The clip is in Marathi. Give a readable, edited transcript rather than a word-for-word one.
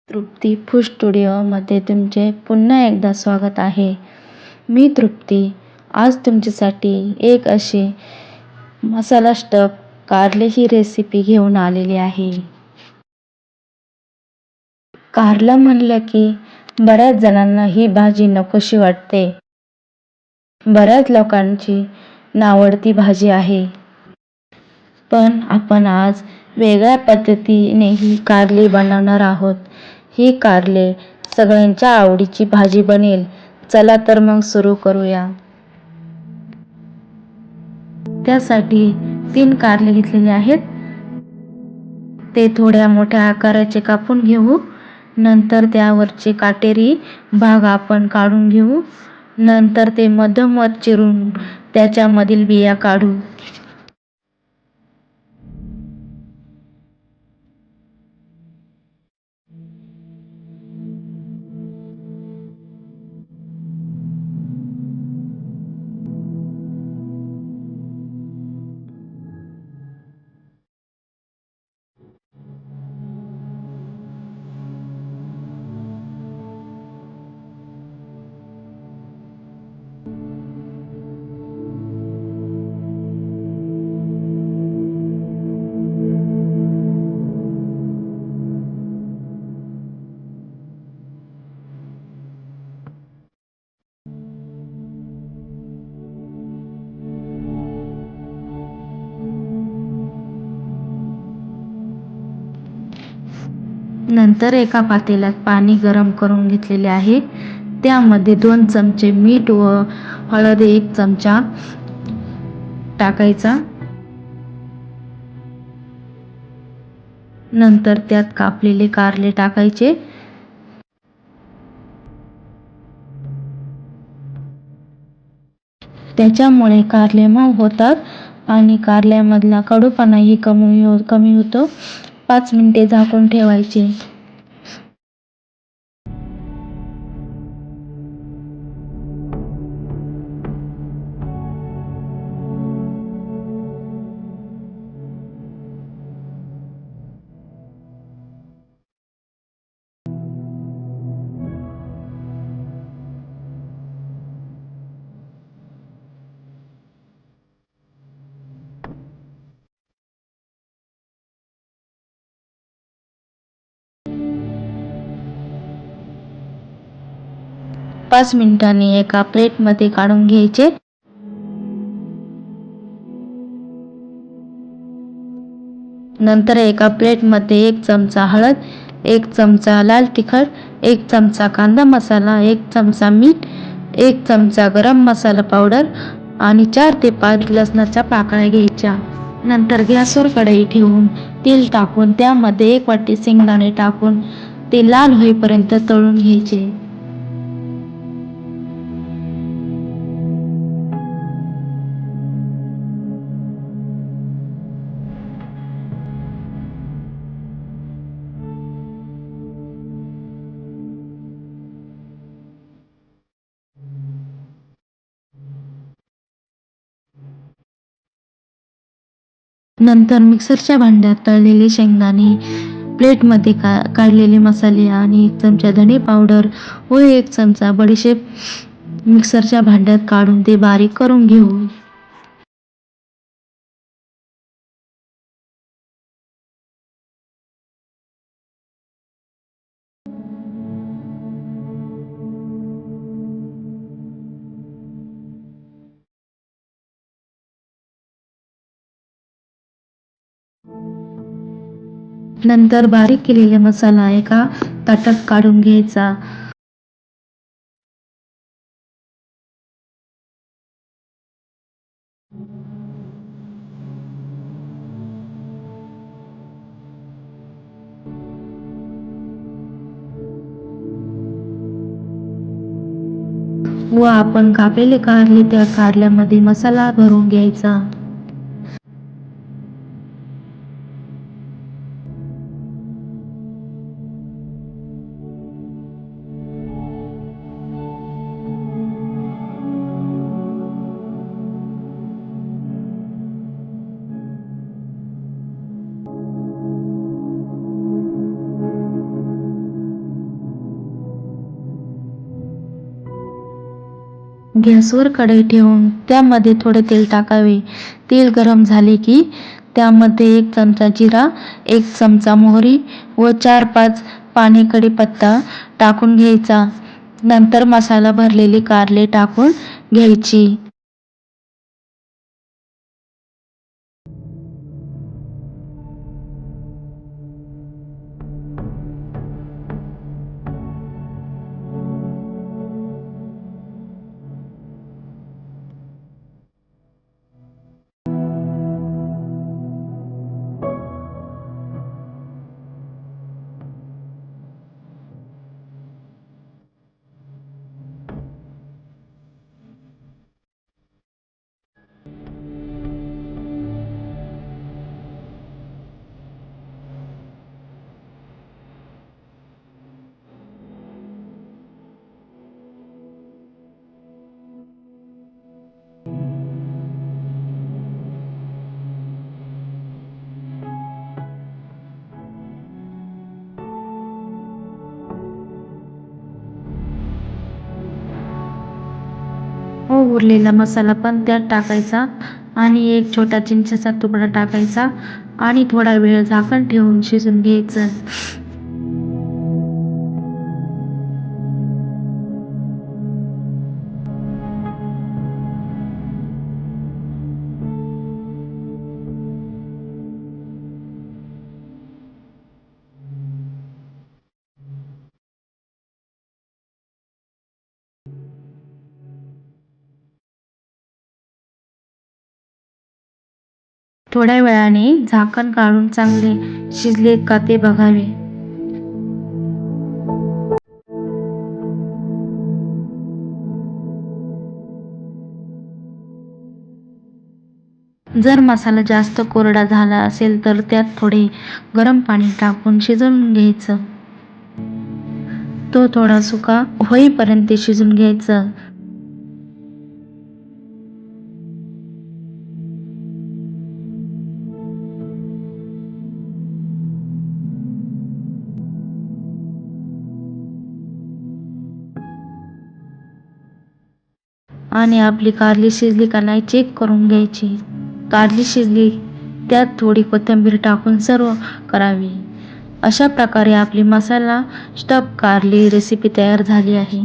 तृप्ती फूड स्टुडिओमध्ये तुमचे पुन्हा एकदा स्वागत आहे. मी तृप्ती. आज तुमच्यासाठी एक अशी मसाला स्टफ कारले ही रेसिपी घेऊन आलेली आहे. कारलं म्हणलं की बऱ्याच जणांना ही भाजी नकोशी वाटते. बऱ्याच लोकांची नावडती भाजी आहे. पण आपण आज वेगळ्या पद्धतीने ही कारली बनवणार आहोत. ही कारले सगळ्यांच्या आवडीची भाजी बनेल. चला तर मग सुरू करूया. त्यासाठी 3 कारले घेतलेले आहेत. ते थोड्या मोठ्या आकाराचे कापून घेऊ. नंतर त्यावरचे काटेरी भाग आपण काढून घेऊ. नंतर ते मधोमध चिरून त्याच्यामधील बिया काढू. नंतर एका पातेल्यात पाणी गरम करून घेतलेले आहे. त्यामध्ये 2 चमचे मीठ व हळद 1 चमचा टाकायचा. नंतर त्यात कापलेले कारले टाकायचे. त्याच्यामुळे कारले मऊ होतात आणि कारल्यामधला कडूपणाही कमी होतो. 5 मिनिटे झाकून ठेवायचे. पाच मिनिटांनी एका प्लेटमध्ये काढून घ्यायचे. नंतर एका प्लेटमध्ये 1 चमचा हळद, 1 चमचा लाल तिखट, 1 चमचा कांदा मसाला, 1 चमचा मीठ, 1 चमचा गरम मसाला पावडर आणि 4 ते 5 लसणाच्या पाकळ्या घ्यायच्या. नंतर गॅसवर कढई ठेवून तेल टाकून त्यामध्ये 1 वाटी शेंगदाणे टाकून ते लाल होईपर्यंत तळून घ्यायचे. नंतर मिक्सरच्या भांड्यात तळलेले शेंगदाणे, प्लेटमध्ये काढलेले मसाले आणि 1 चमचा धने पावडर व 1 चमचा बडीशेप मिक्सरच्या भांड्यात काढून ते बारीक करून घेऊ. नंतर बारीक केलेला मसाला एका ताटात काढून घ्यायचा. व आपण कापलेले कारले त्या कारल्यामध्ये मसाला भरून घ्यायचा. गॅसवर कढई ठेवून त्यामध्ये थोडे तेल टाकावे. तेल गरम झाले की त्यामध्ये 1 चमचा जिरा, 1 चमचा मोहरी व 4-5 पाने कढीपत्ता टाकून घ्यायचा. नंतर मसाला भरलेली कारले टाकून घ्यायची. उरलेला मसाला पण त्यात टाकायचा आणि 1 छोटा चिंचेचा तुकडा टाकायचा आणि थोडा वेळ झाकण ठेवून शिजून घ्यायचं. थोड्या वेळाने झाकण काढून चांगले शिजले का ते बघावे. जर मसाला जास्त कोरडा झाला असेल तर त्यात थोडे गरम पाणी टाकून शिजवून घ्यायचं. तो थोडा सुका होईपर्यंत शिजून घ्यायचं. आणि आपली कारली शिजली का नाही चेक करून घ्यायची. कारली शिजली त्यात थोडी कोथिंबीर टाकून सर्व करावी. अशा प्रकारे आपली मसाला स्टफ कारली रेसिपी तयार झाली आहे.